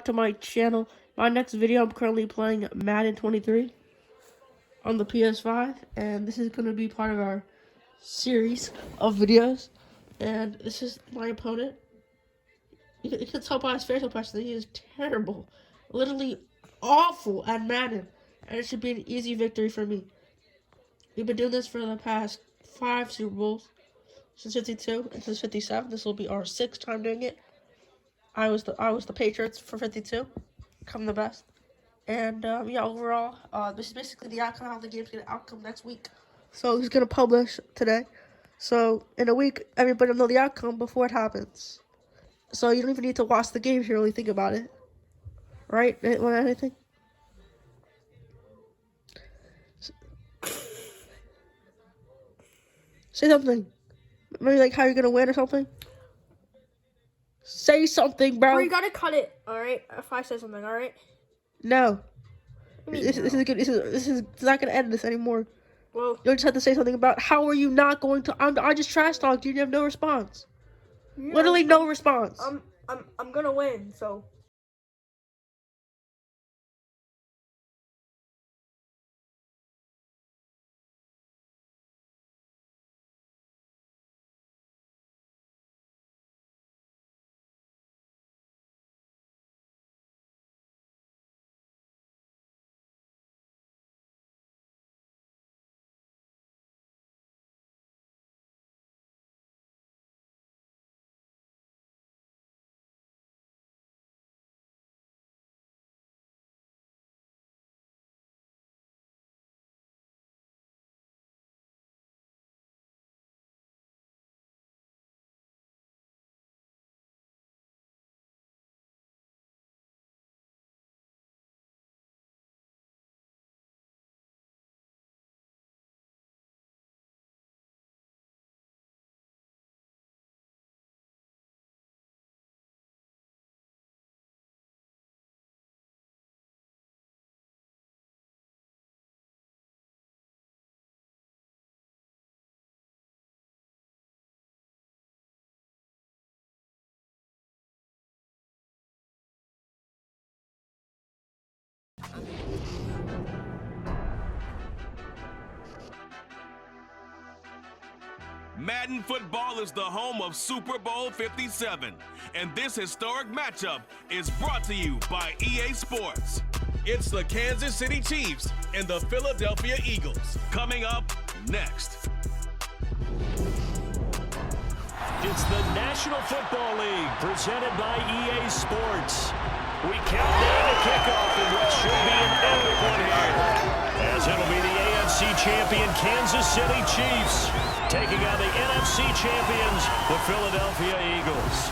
to my channel. My next video, I'm currently playing Madden 23 on the PS5, and this is going to be part of our series of videos. And this is my opponent. You can tell by his facial expression that he is terrible, literally awful at Madden, and it should be an easy victory for me. We've been doing this for the past 5 Super Bowls, since 52 and since 57. This will be our 6th time doing it. I was the Patriots for 52, come the best, and yeah, overall, this is basically the outcome. How the game's gonna outcome next week. So he's gonna publish today. So in a week, everybody will know the outcome before it happens. So you don't even need to watch the game if you really think about it, right? Want anything? Say something. Maybe like how you're gonna win or something. Say something, bro. Or you gotta cut it, alright? If I say something, alright? No. This is good. This is not gonna end this anymore. Well, You just have to say something about how are you not going to. I just trash talked you. You have no response. yeah, Literally no response. I'm gonna win, so. Madden football is the home of Super Bowl 57, and this historic matchup is brought to you by EA Sports. It's the Kansas City Chiefs and the Philadelphia Eagles coming up next. It's the National Football League presented by EA Sports. We count down to kickoff in what should be an epic one here, as it'll be the AFC champion Kansas City Chiefs taking on the NFC champions, the Philadelphia Eagles.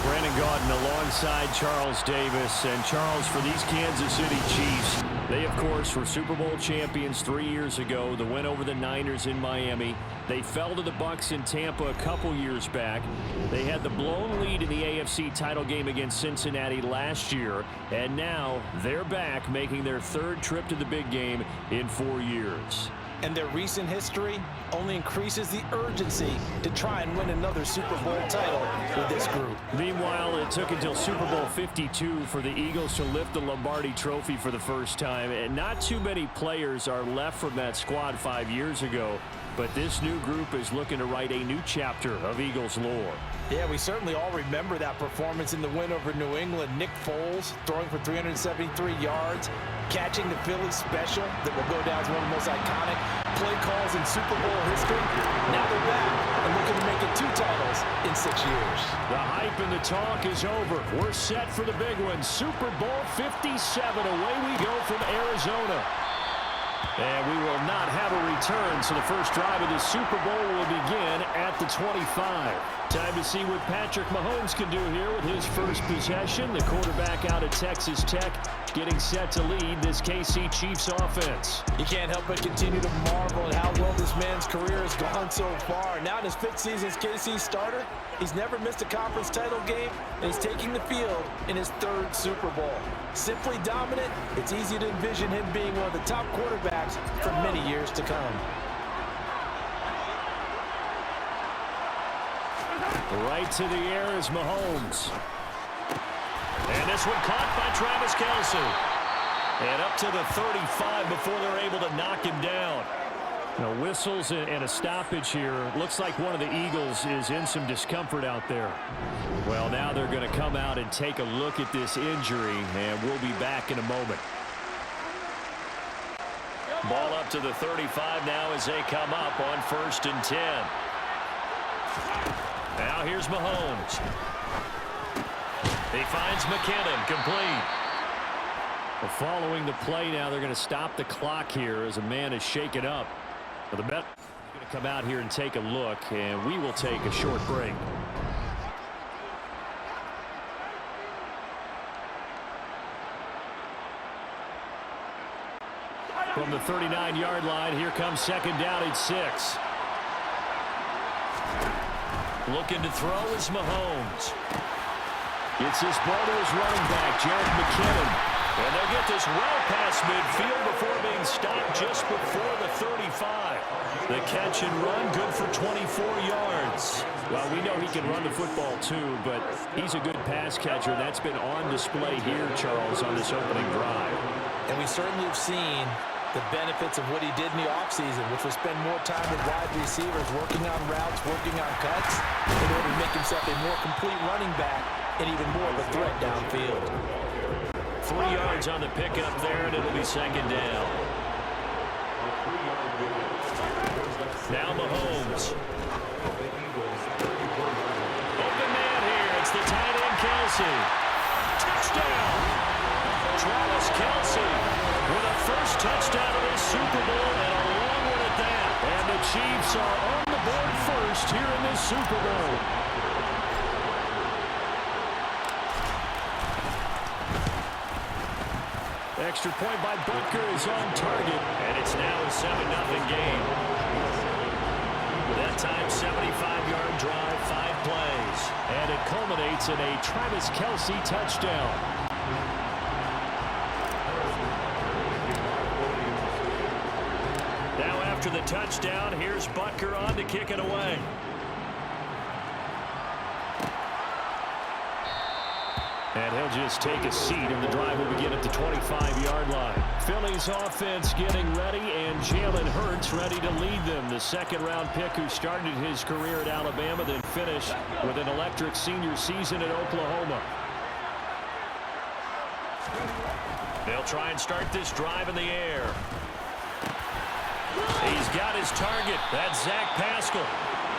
Brandon Gaudin alongside Charles Davis. And Charles, for these Kansas City Chiefs, they, of course, were Super Bowl champions 3 years ago. The win over the Niners in Miami. They fell to the Bucs in Tampa a couple years back. They had the blown lead in the AFC title game against Cincinnati last year. And now they're back, making their 3rd trip to the big game in 4 years. And their recent history only increases the urgency to try and win another Super Bowl title with this group. Meanwhile, it took until Super Bowl 52 for the Eagles to lift the Lombardi Trophy for the first time. And not too many players are left from that squad 5 years ago. But this new group is looking to write a new chapter of Eagles lore. Yeah, we certainly all remember that performance in the win over New England. Nick Foles throwing for 373 yards, catching the Philly special that will go down as one of the most iconic play calls in Super Bowl history. Now they're back and looking to make it 2 titles in 6 years. The hype and the talk is over. We're set for the big one. Super Bowl 57. Away we go from Arizona. And we will not have a return, so the first drive of the Super Bowl will begin at the 25. Time to see what Patrick Mahomes can do here with his first possession. The quarterback out of Texas Tech getting set to lead this KC Chiefs offense. You can't help but continue to marvel at how well this man's career has gone so far. Now in his 5th season as KC starter, he's never missed a conference title game, and he's taking the field in his 3rd Super Bowl. Simply dominant, it's easy to envision him being one of the top quarterbacks for many years to come. Right to the air is Mahomes. And this one caught by Travis Kelce. And up to the 35 before they're able to knock him down. Now, whistles and a stoppage here. Looks like one of the Eagles is in some discomfort out there. Well, now they're going to come out and take a look at this injury, and we'll be back in a moment. Ball up to the 35 now as they come up on 1st and 10. Now here's Mahomes. He finds McKinnon, complete. Well, following the play now, they're going to stop the clock here as a man is shaken up. Well, the bet is going to come out here and take a look, and we will take a short break. From the 39-yard line, here comes 2nd down and 6. Looking to throw is Mahomes. It's his ball to his running back, Jared McKinnon. And they'll get this well past midfield before being stopped just before the 35. The catch and run, good for 24 yards. Well, we know he can run the football too, but he's a good pass catcher. That's been on display here, Charles, on this opening drive. And we certainly have seen the benefits of what he did in the offseason, which was spend more time with wide receivers, working on routes, working on cuts, in order to make himself a more complete running back and even more of a threat downfield. 3 yards on the pickup there, and it'll be 2nd down. Now Mahomes. Open man here. It's the tight end, Kelce. Touchdown. Travis Kelce with a first touchdown of this Super Bowl, and a long one at that. And the Chiefs are on the board first here in this Super Bowl. Extra point by Butker is on target, and it's now a 7-0 game. That time, 75-yard drive, 5 plays. And it culminates in a Travis Kelce touchdown. Now after the touchdown, here's Butker on to kick it away. And he'll just take a seat, and the drive will begin at the 25-yard line. Philly's offense getting ready, and Jalen Hurts ready to lead them. The second-round pick who started his career at Alabama, then finished with an electric senior season at Oklahoma. They'll try and start this drive in the air. He's got his target. That's Zach Pascal.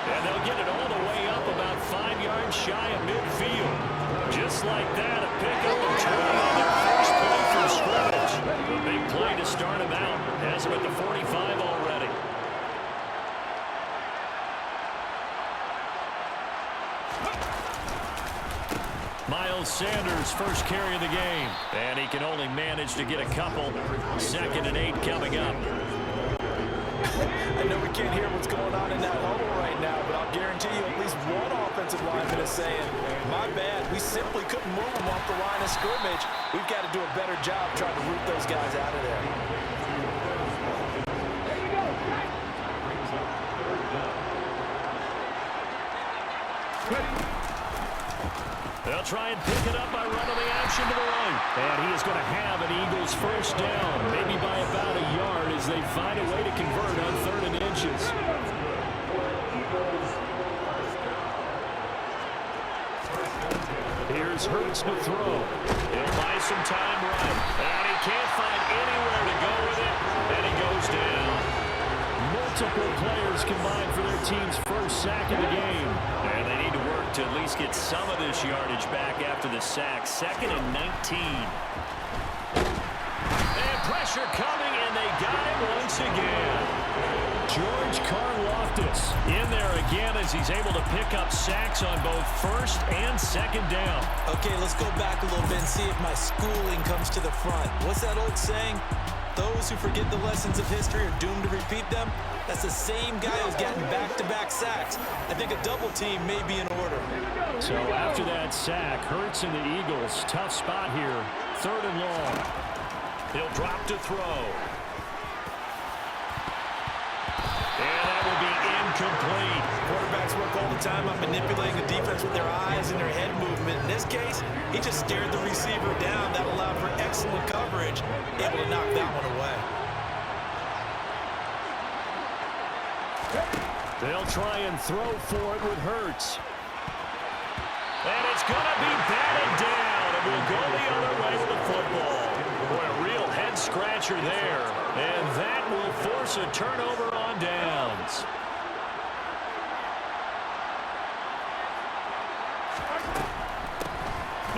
And they'll get it all the way up about 5 yards shy of midfield. Just like that, a pickup of 20 on their first play from scrimmage. A big play to start him out. Has him at the 45 already. Miles Sanders, first carry of the game. And he can only manage to get a couple. 2nd and 8 coming up. I know we can't hear what's going on in that huddle right now, but I'll guarantee you at least one offensive lineman is saying, my bad, we simply couldn't move them off the line of scrimmage. We've got to do a better job trying to root those guys out of there. They'll try and pick it up by running the action to the right. And he is going to have an Eagles first down, maybe by about a yard as they find a way to convert on 3rd and inches. Here's Hurts to throw. He'll buy some time right. And he can't find anywhere to go with it. And he goes down. Multiple players combined for their team's first sack of the game. And they need to work to at least get some of this yardage back after the sack. 2nd and 19. And pressure coming, and they got it once again. George Karlaftis in there again as he's able to pick up sacks on both 1st and 2nd down. Okay, let's go back a little bit and see if my schooling comes to the front. What's that old saying? Those who forget the lessons of history are doomed to repeat them. That's the same guy who's getting back-to-back sacks. I think a double team may be in order. So after that sack, Hurts and the Eagles, tough spot here. 3rd and long. He'll drop to throw. And that will be incomplete. Quarterbacks work all the time on manipulating the defense with their eyes and their head movement. In this case, he just stared the receiver coverage, able to knock that one away. They'll try and throw for it with Hurts. And it's going to be batted down, and we'll go the other way with the football. Boy, a real head-scratcher there, and that will force a turnover on downs.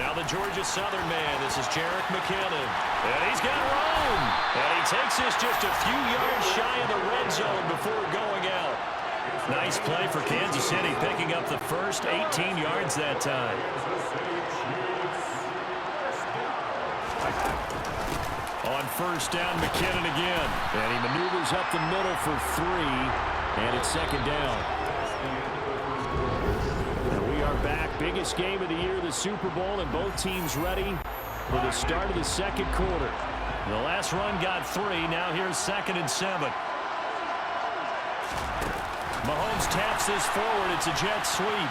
Now the Georgia Southern man, this is Jerick McKinnon. And he's got room. And he takes this just a few yards shy of the red zone before going out. Nice play for Kansas City, picking up the first 18 yards that time. On first down, McKinnon again. And he maneuvers up the middle for 3. And it's second down. Back, biggest game of the year, the Super Bowl, and both teams ready for the start of the second quarter. The last run got 3. Now here's 2nd and 7. Mahomes taps this forward. It's a jet sweep.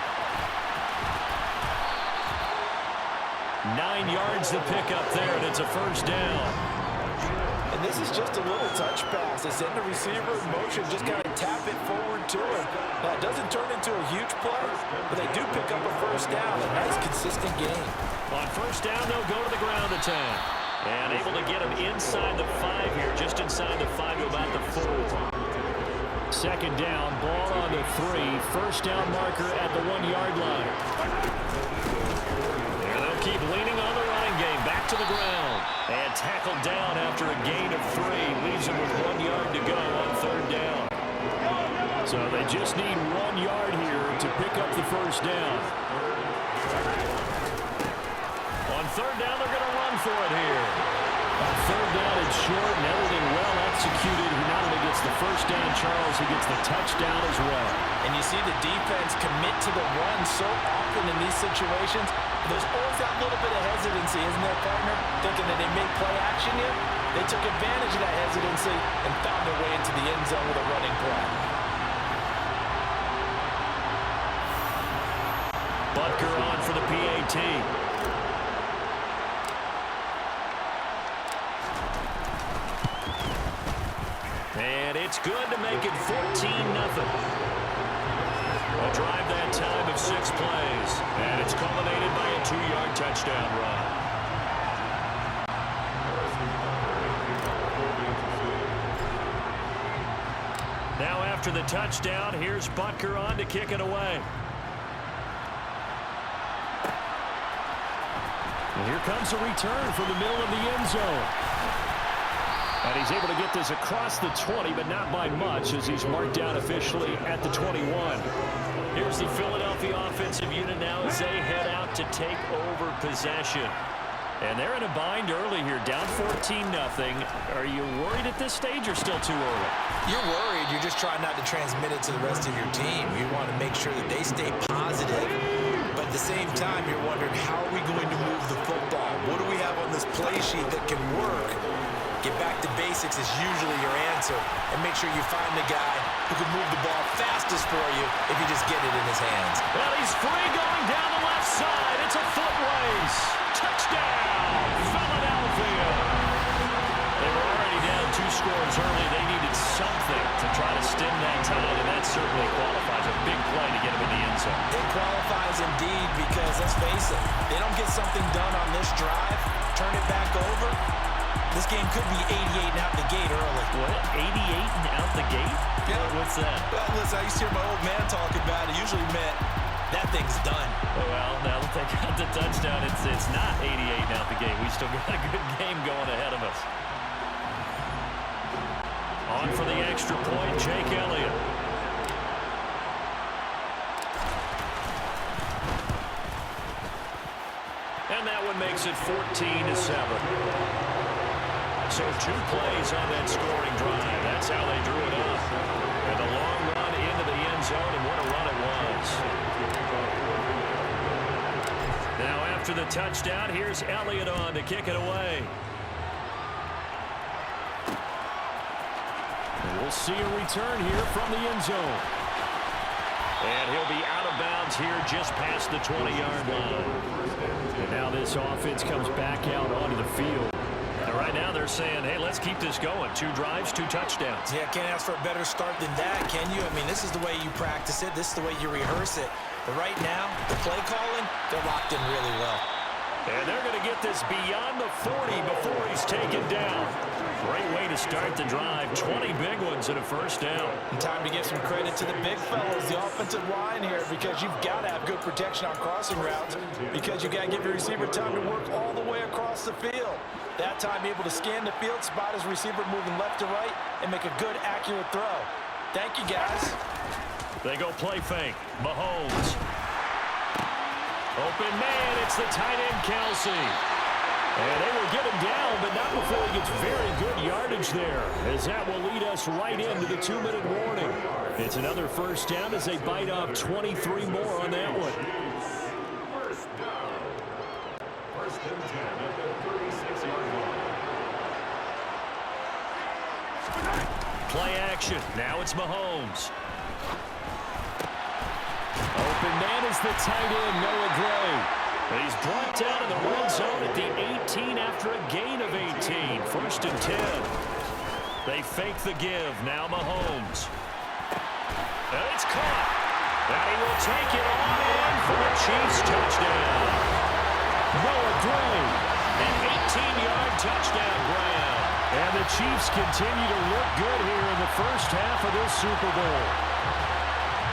9 yards to pick up there, and it's a first down. And this is just a little touch pass. They send the receiver in motion, just kind of tap it forward to him. Now, it doesn't turn into a huge play, but they do pick up a first down. A nice, consistent game. On first down, they'll go to the ground attack. And able to get him inside the 5 here, just inside the 5 to about the 4. Second down, ball on the 3. First down marker at the 1-yard line. And they'll keep leaning on the running game. Back to the ground. And tackled down after a gain of 3. Leaves him with 1 yard to go on third down. So they just need 1 yard here to pick up the first down. On third down, they're going to run for it here. On third down, it's short and everything well executed. He not only gets the first down, Charles, he gets the touchdown as well. And you see the defense commit to the run so often in these situations. There's always that little bit of hesitancy, isn't there, partner? Thinking that they may play action here. They took advantage of that hesitancy and found their way into the end zone with a running play. Butker on for the PAT. And it's good to make it 14-0. A drive that time of 6 plays. And it's culminated by a 2-yard touchdown run. Now after the touchdown, here's Butker on to kick it away. And here comes a return from the middle of the end zone. And he's able to get this across the 20, but not by much, as he's marked down officially at the 21. Here's the Philadelphia offensive unit now as they head out to take over possession. And they're in a bind early here, down 14-0. Are you worried at this stage or still too early? You're worried. You're just trying not to transmit it to the rest of your team. You want to make sure that they stay positive. But at the same time, you're wondering, how are we going to move the football? What do we have on this play sheet that can work? Get back to basics is usually your answer. And make sure you find the guy who can move the ball fastest for you if you just get it in his hands. Well, he's free going down the left side. It's a foot race. Touchdown, Philadelphia. They were already down 2 scores early. They needed something to try to stem that tide, and that certainly qualifies. A big play to get him in the end zone. It qualifies indeed, because let's face it, they don't get something done on this drive, turn it back over, this game could be 88 and out the gate early. What? 88 and out the gate? Yeah. What's that? Well, listen, I used to hear my old man talk about it. Usually meant that thing's done. Well, now that they got the touchdown, it's not 88 and out the gate. We still got a good game going ahead of us. On for the extra point, Jake Elliott. And that one makes it 14-7. So 2 plays on that scoring drive. That's how they drew it up. And a long run into the end zone, and what a run it was. Now after the touchdown, here's Elliott on to kick it away. And we'll see a return here from the end zone. And he'll be out of bounds here just past the 20-yard line. And now this offense comes back out onto the field. And right now they're saying, hey, let's keep this going. 2 drives, 2 touchdowns. Yeah, can't ask for a better start than that, can you? I mean, this is the way you practice it. This is the way you rehearse it. But right now, the play calling, they're locked in really well. And they're going to get this beyond the 40 before he's taken down. Great way to start the drive. 20 big ones and a first down. And time to give some credit to the big fellas, the offensive line here, because you've got to have good protection on crossing routes, because you've got to give your receiver time to work all the way across the field. That time able to scan the field, spot his receiver moving left to right, and make a good, accurate throw. Thank you, guys. They go play fake. Mahomes. Open man, it's the tight end, Kelsey. And they will get him down, but not before he gets very good yardage there, as that will lead us right into the 2-minute warning. It's another first down as they bite off 23 more on that one. Play action. Now it's Mahomes. Open man is the tight end, Noah Gray. He's brought down in the red zone at the 18 after a gain of 18. 1st and 10. They fake the give. Now Mahomes. And it's caught. And he will take it on in for a Chiefs touchdown. Noah Gray. An 18-yard touchdown grab. And the Chiefs continue to look good here in the first half of this Super Bowl.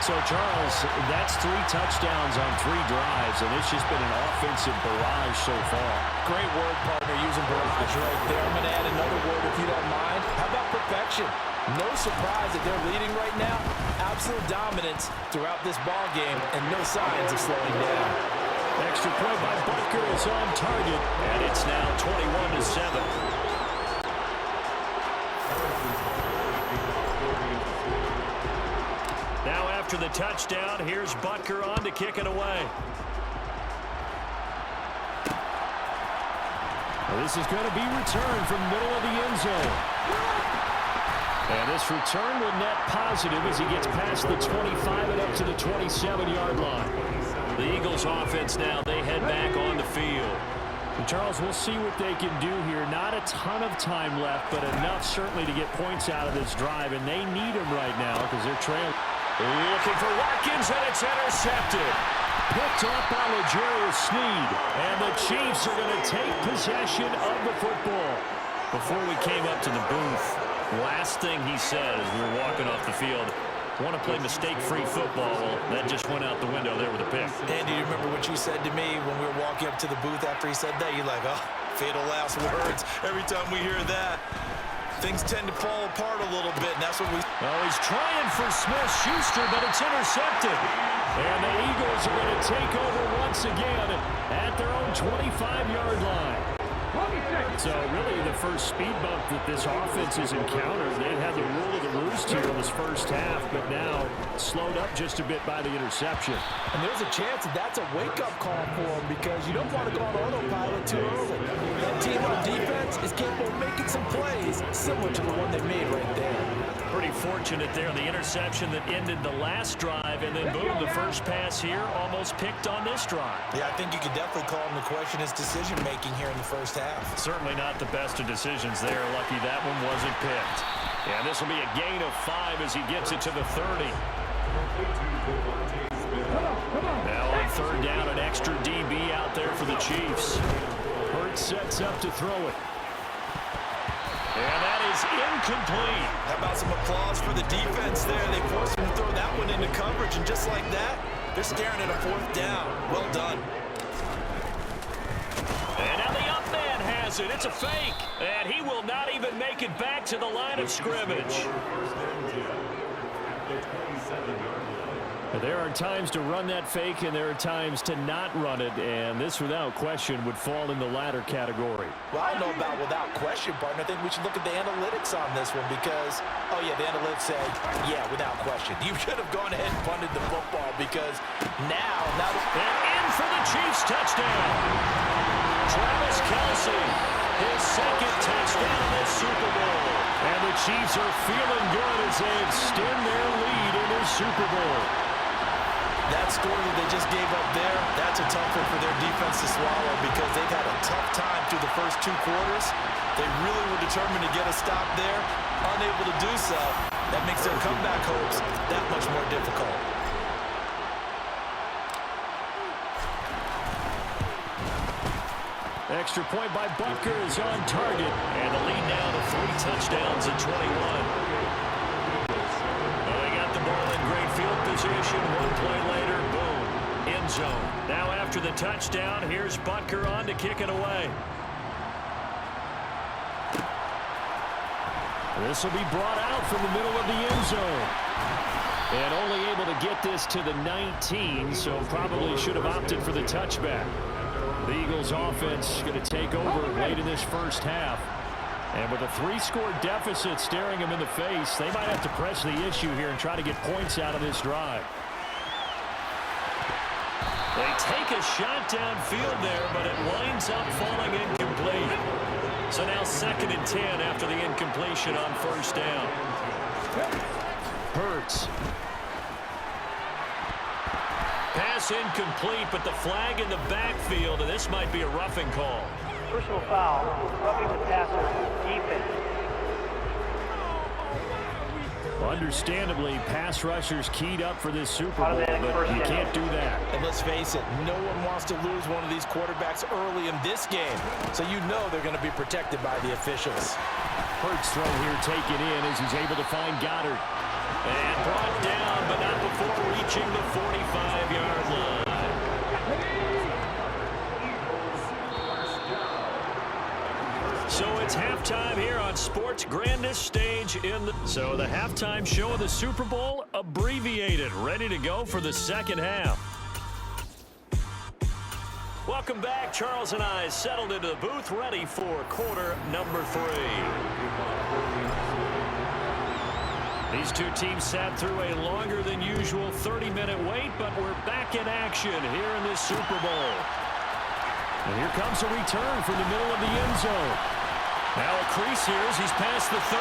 So, Charles, that's 3 touchdowns on 3 drives, and it's just been an offensive barrage so far. Great word, partner, using verbiage right there. I'm going to add another word if you don't mind. How about perfection? No surprise that they're leading right now. Absolute dominance throughout this ball game, and no signs of slowing down. Extra point by Butker is on target, and it's now 21-7. Now after the touchdown, here's Butker on to kick it away. Well, this is going to be returned from middle of the end zone. And this return will net positive as he gets past the 25 and up to the 27-yard line. The Eagles offense now, they head back on the field. And Charles, we'll see what they can do here. Not a ton of time left, but enough certainly to get points out of this drive. And they need them right now because they're trailing. Looking for Watkins, and it's intercepted. Picked off by L'Jarius Sneed. And the Chiefs are going to take possession of the football. Before we came up to the booth, last thing he said as we were walking off the field, want to play mistake-free football. Well, that just went out the window there with a pick. Andy, you remember what you said to me when we were walking up to the booth after he said that? You're like, oh, fatal last words. Every time we hear that, things tend to fall apart a little bit, and that's what we... Well, he's trying for Smith-Schuster, but it's intercepted. And the Eagles are going to take over once again at their own 25-yard line. So really the first speed bump that this offense has encountered. They've had the rule of the roost here in this first half, but now slowed up just a bit by the interception. And there's a chance that that's a wake-up call for them because you don't want to go on autopilot too early. That team on defense is capable of making some plays similar to the one they made right there. Pretty fortunate there, the interception that ended the last drive, and then boom, the first pass here almost picked on this drive. Yeah, I think you could definitely call him to question his decision-making here in the first half. Certainly not the best of decisions there. Lucky that one wasn't picked. And this will be a gain of 5 as he gets it to the 30. Now on 3rd down, an extra DB out there for the Chiefs. Hurts sets up to throw it. And that is incomplete. How about some applause for the defense there? They forced him to throw that one into coverage, and just like that, they're staring at a 4th down. Well done. And now the up man has it. It's a fake. And he will not even make it back to the line of scrimmage. There are times to run that fake, and there are times to not run it, and this, without question, would fall in the latter category. Well, I don't know about without question, partner. I think we should look at the analytics on this one because, oh, yeah, the analytics say, yeah, without question. You should have gone ahead and punted the football because now... And in for the Chiefs touchdown. Travis Kelce, his 2nd touchdown in this Super Bowl. And the Chiefs are feeling good as they extend their lead in this Super Bowl. That score that they just gave up there, that's a tough one for their defense to swallow because they've had a tough time through the first 2 quarters. They really were determined to get a stop there, unable to do so. That makes their comeback hopes that much more difficult. Extra point by Butker is on target, and the lead now to 3 touchdowns at 21. Well, they got the ball in great field position. 1 play later, boom, end zone. Now after the touchdown, here's Butker on to kick it away. This will be brought out from the middle of the end zone. And only able to get this to the 19, so probably should have opted for the touchback. The Eagles offense going to take over late in this first half. And with a 3-score deficit staring them in the face, they might have to press the issue here and try to get points out of this drive. They take a shot downfield there, but it winds up falling incomplete. So now 2nd and 10 after the incompletion on first down. Hurts. Pass incomplete, but the flag in the backfield, and this might be a roughing call. Personal foul, roughing the passer, defense. Understandably, pass rushers keyed up for this Super Bowl, but you can't do that. And let's face it, no one wants to lose one of these quarterbacks early in this game, so you know they're going to be protected by the officials. Hurts throw here taken in as he's able to find Goddard. And brought down, but not before reaching the 45-yard line. So it's halftime here on sports' grandest stage in the... So the halftime show of the Super Bowl, abbreviated, ready to go for the second half. Welcome back. Charles and I settled into the booth, ready for quarter number 3. These two teams sat through a longer than usual 30-minute wait, but we're back in action here in this Super Bowl. And here comes a return from the middle of the end zone. Now a crease here as he's past the 30.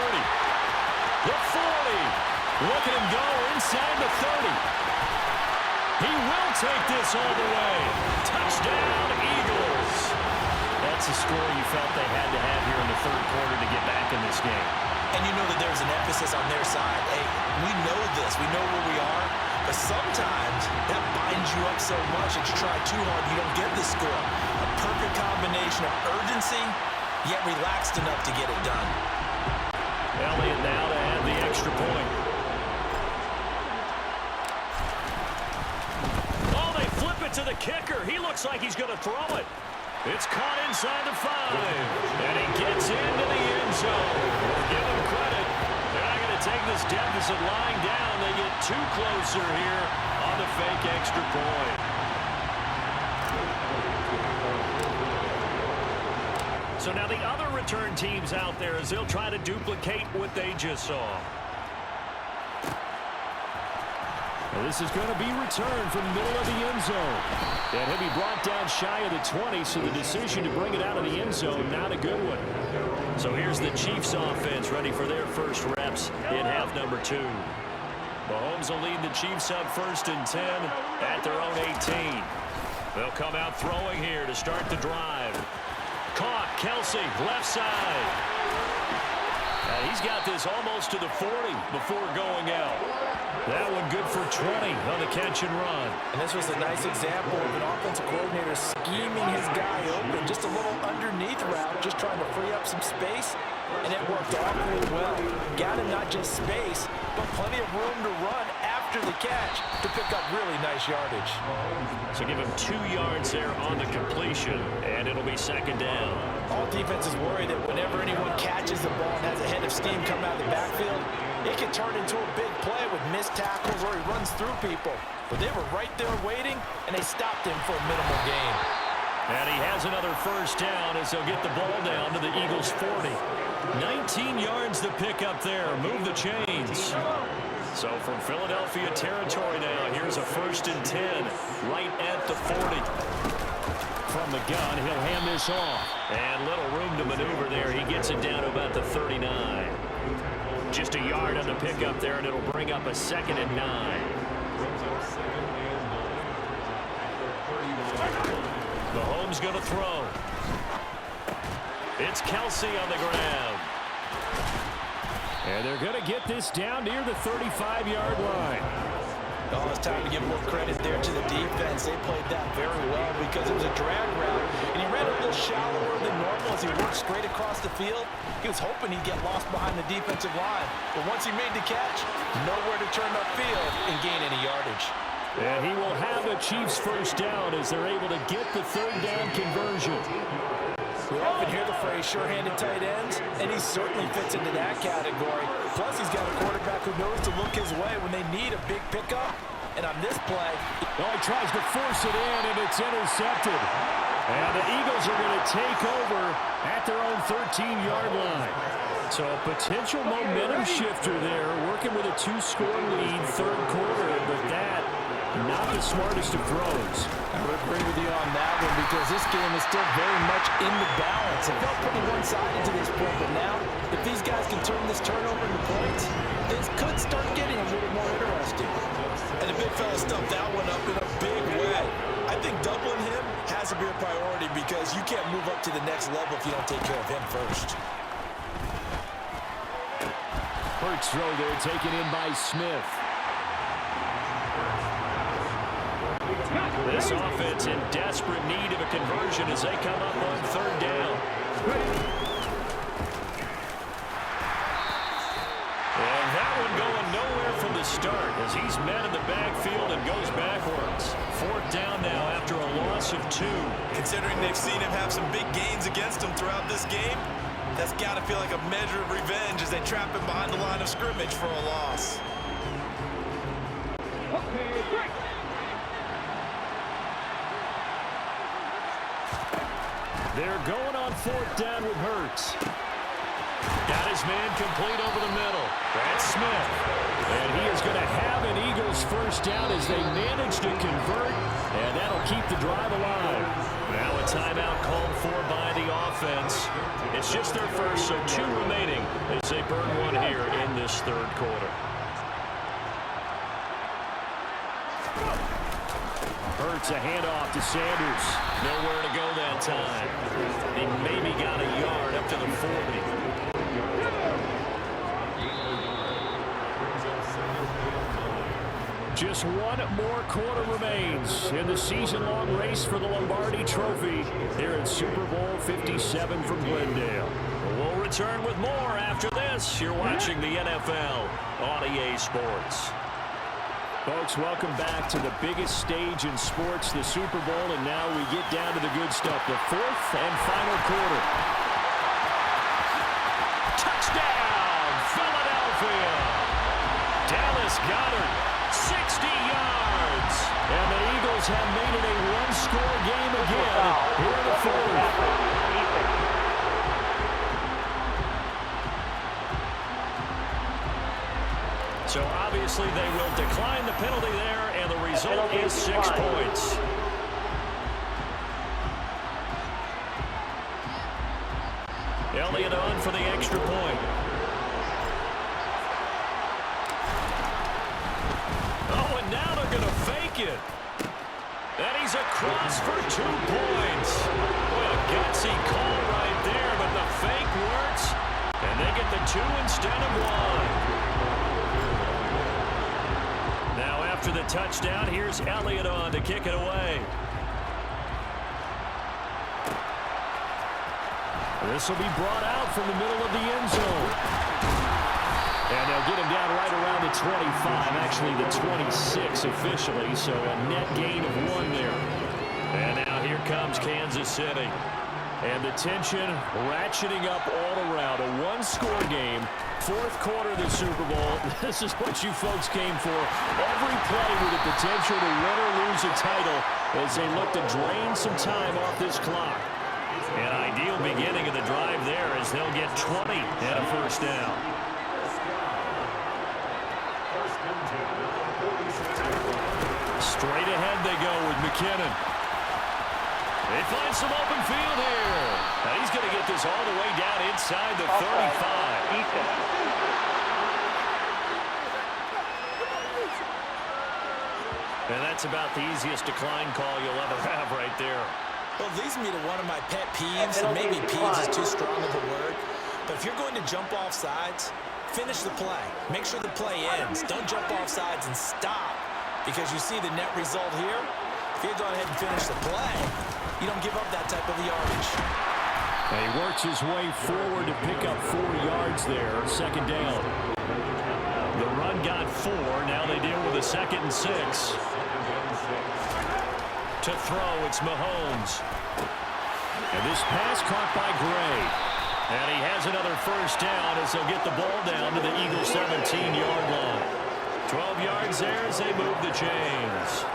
The 40. Look at him go inside the 30. He will take this all the way. Touchdown, Eagles. That's a score you felt they had to have here in the 3rd quarter to get back in this game. And you know that there's an emphasis on their side. Hey, we know this. We know where we are. But sometimes that binds you up so much that you try too hard, you don't get the score. A perfect combination of urgency, yet relaxed enough to get it done. Elliott now to add the extra point. Oh, they flip it to the kicker. He looks like he's going to throw it. It's caught inside the 5, and he gets into the end zone. We'll give him credit. They're not going to take this deficit lying down. They get 2 closer here on the fake extra point. So now the other return teams out there as they'll try to duplicate what they just saw. Well, this is going to be returned from the middle of the end zone. And he'll be brought down shy of the 20, so the decision to bring it out of the end zone, not a good one. So here's the Chiefs offense ready for their first reps in half number 2. Mahomes will lead the Chiefs up 1st and 10 at their own 18. They'll come out throwing here to start the drive. Caught, Kelsey, left side. He's got this almost to the 40 before going out. That one good for 20 on the catch and run. And this was a nice example of an offensive coordinator scheming his guy open. Just a little underneath route, just trying to free up some space. And it worked awfully well. Got him not just space, but plenty of room to run after the catch to pick up really nice yardage. So give him 2 yards there on the completion, and it'll be 2nd down. All defenses worry that whenever anyone catches the ball and has a head of steam come out of the backfield, it can turn into a big play with missed tackles or he runs through people. But they were right there waiting, and they stopped him for a minimal gain. And he has another first down as they'll get the ball down to the Eagles' 40. 19 yards to pick up there. Move the chains. So from Philadelphia territory now, here's a 1st and 10 right at the 40. From the gun, he'll hand this off. And little room to maneuver there. He gets it down to about the 39. Just a yard on the pickup there, and it'll bring up a 2nd and 9. Mahomes going to throw. It's Kelsey on the ground. And they're going to get this down near the 35-yard line. Oh, it's time to give more credit there to the defense. They played that very well because it was a drag route, and he ran a little shallower than normal as he worked straight across the field. He was hoping he'd get lost behind the defensive line, but once he made the catch, nowhere to turn upfield and gain any yardage. And he will have the Chiefs first down as they're able to get the third down conversion. We often hear the phrase sure-handed tight ends, and he certainly fits into that category. Plus, he's got a quarterback who knows to look his way when they need a big pickup. And on this play, he tries to force it in, and it's intercepted. And the Eagles are going to take over at their own 13-yard line. So a potential momentum shifter there, working with a 2-score lead, third quarter, but that not the smartest of throws. I would agree with you on that one because this game is still very much in the balance. It felt pretty one-sided to this point, but now, if these guys can turn this turnover into points, this could start getting a little more interesting. And the big fella stuffed that one up in a big way. I think doubling him has to be a priority because you can't move up to the next level if you don't take care of him first. Hurts throw there, taken in by Smith. This offense in desperate need of a conversion as they come up on third down. And that one going nowhere from the start as he's met in the backfield and goes backwards. Fourth down now after a loss of 2. Considering they've seen him have some big gains against him throughout this game, that's got to feel like a measure of revenge as they trap him behind the line of scrimmage for a loss. They're going on fourth down with Hurts. Got his man complete over the middle. That's Smith. And he is going to have an Eagles first down as they manage to convert, and that'll keep the drive alive. Now a timeout called for by the offense. It's just their first, so 2 remaining as they burn one here in this third quarter. Hurts a handoff to Sanders. Nowhere to go that time. He maybe got a yard up to the 40. Just one more quarter remains in the season-long race for the Lombardi Trophy here at Super Bowl 57 from Glendale. We'll return with more after this. You're watching the NFL on EA Sports. Folks, welcome back to the biggest stage in sports, the Super Bowl, and now we get down to the good stuff, the fourth and final quarter. Touchdown, Philadelphia! Dallas Goedert, 60 yards. And the Eagles have made it a one-score game again here in the fourth. So obviously they will decline the penalty there, and the result is 6 points. Elliott on for the extra point. Oh, and now they're going to fake it. And he's across for 2 points. Boy, a gutsy call right there, but the fake works, and they get the 2 instead of 1. Now after the touchdown, here's Elliott on to kick it away. This will be brought out from the middle of the end zone. And they'll get him down right around the 25, actually the 26 officially, so a net gain of 1 there. And now here comes Kansas City. And the tension ratcheting up all around. A one-score game. Fourth quarter of the Super Bowl. This is what you folks came for. Every play with the potential to win or lose a title as they look to drain some time off this clock. An ideal beginning of the drive there as they'll get 20 and a first down. Straight ahead they go with McKinnon. They find some open field here. Now he's going to get this all the way down inside the 35. And that's about the easiest decline call you'll ever have right there. Well, it leads me to one of my pet peeves, and maybe peeves is too strong of a word, but if you're going to jump off sides, finish the play. Make sure the play ends. Don't jump off sides and stop, because you see the net result here. If you go ahead and finish the play, you don't give up that type of yardage. And he works his way forward to pick up 4 yards there, second down. The run got 4. Now they deal with a 2nd and 6. To throw, it's Mahomes. And this pass caught by Gray. And he has another first down as they'll get the ball down to the Eagles' 17-yard line. 12 yards there as they move the chains.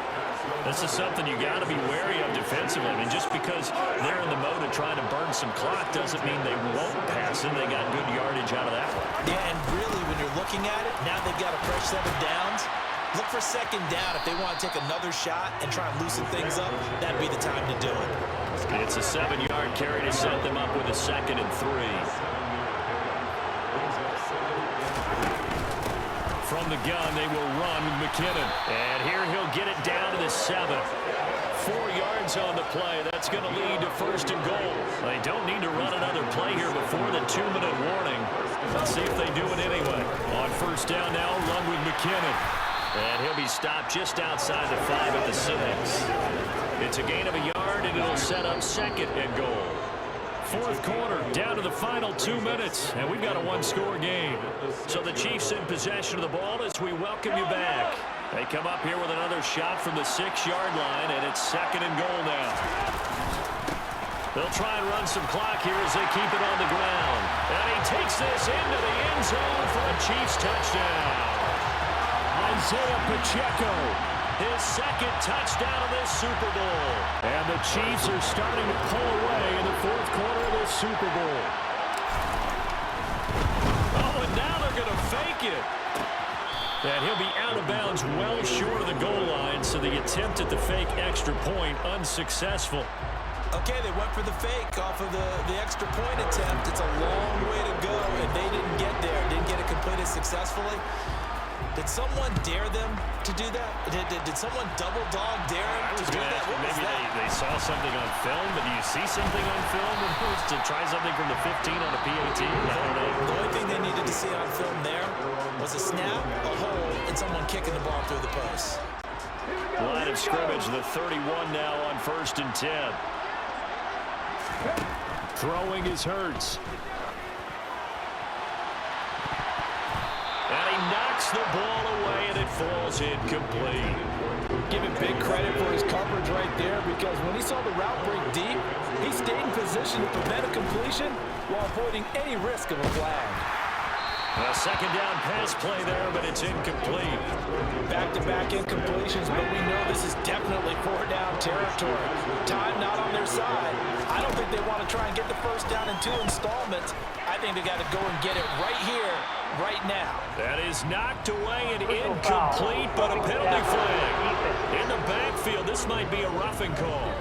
This is something you got to be wary of defensively. I mean, just because they're in the mode of trying to burn some clock doesn't mean they won't pass it. They got good yardage out of that one. Yeah, and really, when you're looking at it, now they've got a fresh 7 downs. Look for second down. If they want to take another shot and try and loosen things up, that'd be the time to do it. It's a 7-yard carry to set them up with a 2nd and 3. From the gun, they will run with McKinnon. And here he'll get it down to the 7. 4 yards on the play. That's going to lead to 1st and goal. They don't need to run another play here before the 2-minute warning. Let's see if they do it anyway. On 1st down now, run with McKinnon. And he'll be stopped just outside the 5 at the 6. It's a gain of a yard, and it'll set up 2nd and goal. 4th quarter, down to the final 2 minutes, and we've got a 1-score game. So the Chiefs in possession of the ball as we welcome you back. They come up here with another shot from the 6-yard line, and it's 2nd and goal now. They'll try and run some clock here as they keep it on the ground. And he takes this into the end zone for a Chiefs touchdown. Isaiah Pacheco, his 2nd touchdown of this Super Bowl. And the Chiefs are starting to pull away in the 4th quarter of this Super Bowl. Oh, and now they're going to fake it. And he'll be out of bounds well short of the goal line, so the attempt at the fake extra point unsuccessful. Okay, they went for the fake off of the extra point attempt. It's a long way to go, and they didn't get there. Didn't get it completed successfully. Did someone dare them to do that? Did someone double dog dare them to do that? Maybe they saw something on film, but do you see something on film to try something from the 15 on a PAT? I don't know. The only thing they needed to see on film there was a snap, a hole, and someone kicking the ball through the post. Line of scrimmage, the 31 now on 1st and 10. Throwing is Hurts. And he knocks the ball away, and it falls incomplete. Give him big credit for his coverage right there, because when he saw the route break deep, he stayed in position to prevent a completion while avoiding any risk of a flag. A 2nd down pass play there, but it's incomplete. Back-to-back incompletions, but we know this is definitely 4-down territory. Time not on their side. I don't think they want to try and get the 1st down in 2 installments. I think they got to go and get it right here, right now. That is knocked away and incomplete, but a penalty flag. In the backfield, this might be a roughing call.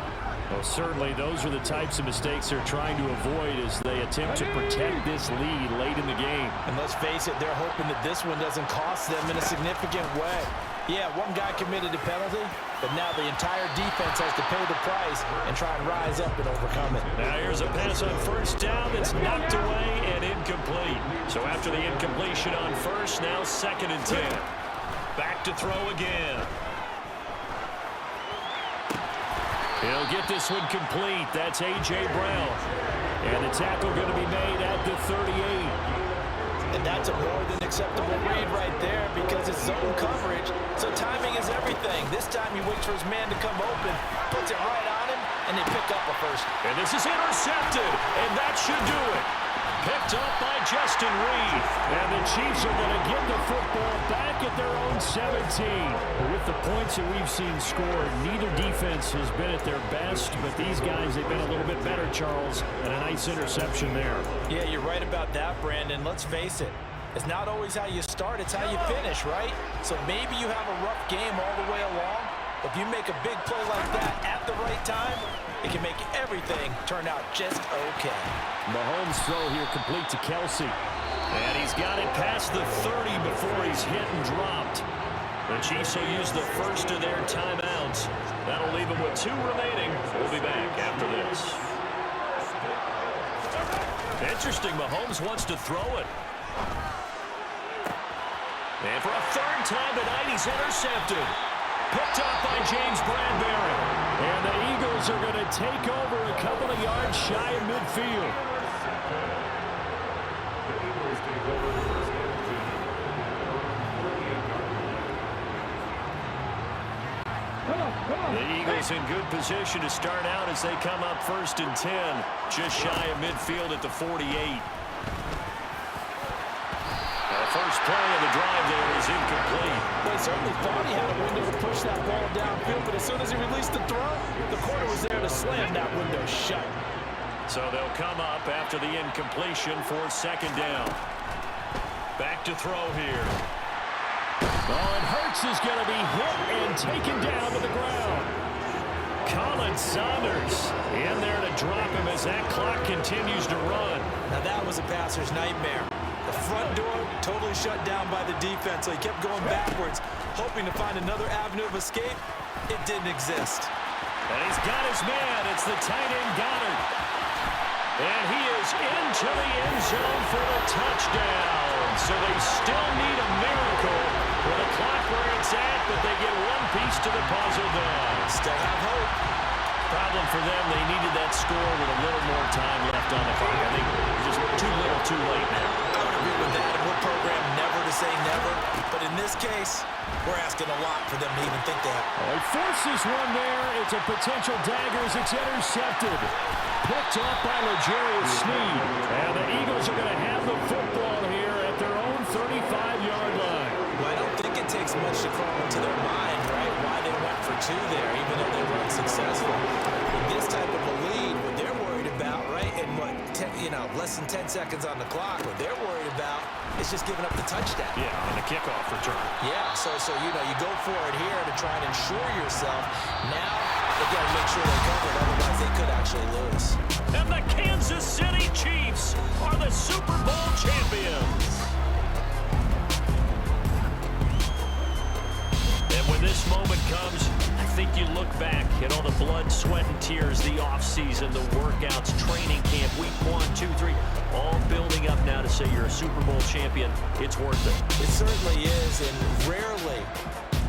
Well, certainly those are the types of mistakes they're trying to avoid as they attempt to protect this lead late in the game. And let's face it, they're hoping that this one doesn't cost them in a significant way. Yeah, one guy committed a penalty, but now the entire defense has to pay the price and try and rise up and overcome it. Now here's a pass on 1st down that's knocked away and incomplete. So after the incompletion on 1st, now 2nd and 10. Back to throw again. He'll get this one complete. That's A.J. Brown. And the tackle going to be made at the 38. And that's a more than acceptable read right there, because it's zone coverage, so timing is everything. This time he waits for his man to come open, puts it right on him, and they pick up a 1st. And this is intercepted, and that should do it. Picked up by Justin Reed. And the Chiefs are going to get the football back at their own 17. With the points that we've seen scored, neither defense has been at their best, but these guys, they've been a little bit better, Charles, and a nice interception there. Yeah, you're right about that, Brandon. Let's face it. It's not always how you start, it's how you finish, right? So maybe you have a rough game all the way along. If you make a big play like that at the right time, it can make everything turn out just okay. Mahomes' throw here complete to Kelsey. And he's got it past the 30 before he's hit and dropped. The Chiefs will use the first of their timeouts. That'll leave them with 2 remaining. We'll be back after this. Interesting, Mahomes wants to throw it. And for a 3rd time tonight, he's intercepted. Picked up by James Bradbury. And the Eagles are going to take over a couple of yards shy of midfield. The Eagles in good position to start out as they come up 1st and 10. Just shy of midfield at the 48. The first play of the drive there is incomplete. Well, he certainly thought he had a window to push that ball downfield, but as soon as he released the throw, the corner was there to slam that window shut. So they'll come up after the incompletion for 2nd down. Back to throw here. Oh, and Hurts is going to be hit and taken down to the ground. Colin Saunders in there to drop him as that clock continues to run. Now that was a passer's nightmare. The front door totally shut down by the defense, so he kept going backwards, hoping to find another avenue of escape. It didn't exist. And he's got his man. It's the tight end Goddard. And he is into the end zone for a touchdown. So they still need a miracle with the clock where it's at, but they get one piece to the puzzle done. Still have hope. Problem for them, they needed that score with a little more time left on the clock. I think just too little, too late now. I would agree with that. And we're programmed never to say never. But in this case, we're asking a lot for them to even think that. He forces one there. It's a potential dagger as it's intercepted. Picked up by L'Jarius Sneed. And the Eagles are going to have the football here at their own 35-yard line. Well, I don't think it takes much to crawl into their mind, right, why they went for 2 there, even though they were unsuccessful. With this type of a lead, what they're worried about, right, and less than 10 seconds on the clock, what they're worried about is just giving up the touchdown. Yeah, on the kickoff return. Yeah, so you go for it here to try and ensure yourself. Now they got to make sure they cover it, otherwise they could actually lose. And the Kansas City Chiefs are the Super Bowl champions. And when this moment comes, I think you look back at all the blood, sweat, and tears, the offseason, the workouts, training camp, week 1, 2, 3, all building up now to say you're a Super Bowl champion. It's worth it. It certainly is, and rarely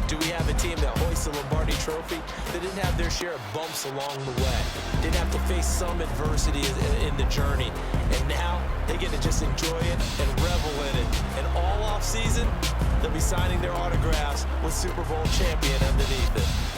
do we have a team that hoists the Lombardi Trophy that didn't have their share of bumps along the way, didn't have to face some adversity in the journey, and now they get to just enjoy it and revel in it. And all off season, they'll be signing their autographs with Super Bowl champion underneath it.